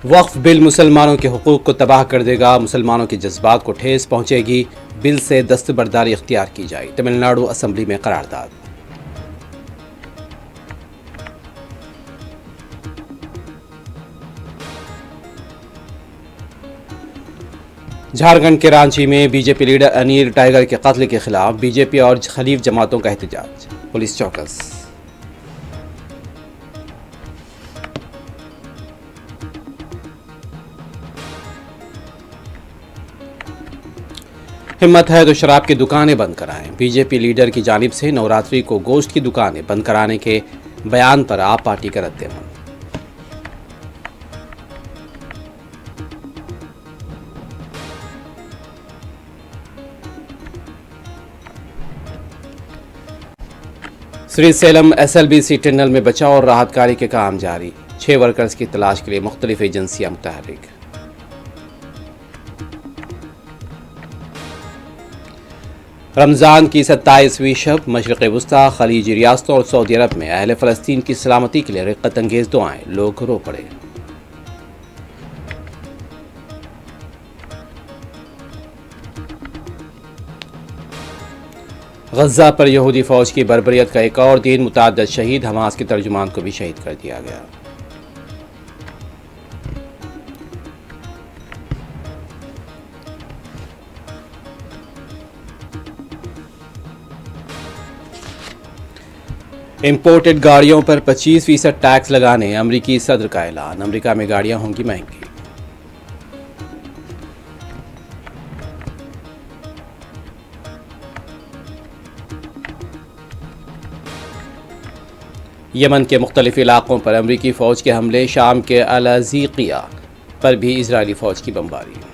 वक्फ bill मुसलमानों के हुकूक को तबाह कर देगा, मुसलमानों के जज्बात को ठेस पहुंचेगी, बिल से दस्तबरदारी इख्तियार की जाए। तमिलनाडु असम्बली में करारदाद। झारखंड के रांची में बीजेपी लीडर अनिल टाइगर के कत्ल के खिलाफ बीजेपी और खलीफ जमातों का एहतजाज, पुलिस चौकस। हिम्मत है तो शराब की दुकानें बंद कराएं। बीजेपी लीडर की जानिब से नवरात्रि को गोश्त की दुकानें बंद कराने के बयान पर आप पार्टी का रद्द-ए-अमल। श्रीसेलम एसएलबीसी टनल में बचाव और राहत कार्य के काम जारी। 6 वर्कर्स की तलाश के लिए मुख्तलिफ एजेंसियां मुतहर्रिक। रमज़ान की 27वीं शब मशरिक़ वुस्ता, खलीजी रियासतों और सऊदी अरब में अहले फ़लस्तीन की सलामती के लिए रिक़्क़त अंगेज़ दुआएं, लोग रो पड़े। गज़ा पर यहूदी फ़ौज की बर्बरियत का एक और दिन, मुतअद्दिद शहीद, हमास के तर्जुमान को भी शहीद कर दिया गया। इंपोर्टेड गाड़ियों पर 25% टैक्स लगाने अमरीकी सदर का ऐलान। अमरीका में गाड़ियां होंगी महंगी। यमन के मुख्तलिफ इलाकों पर अमरीकी फ़ौज के हमले, शाम के अल-अज़ीक़िया पर भी इजरायली फ़ौज की बमबारी।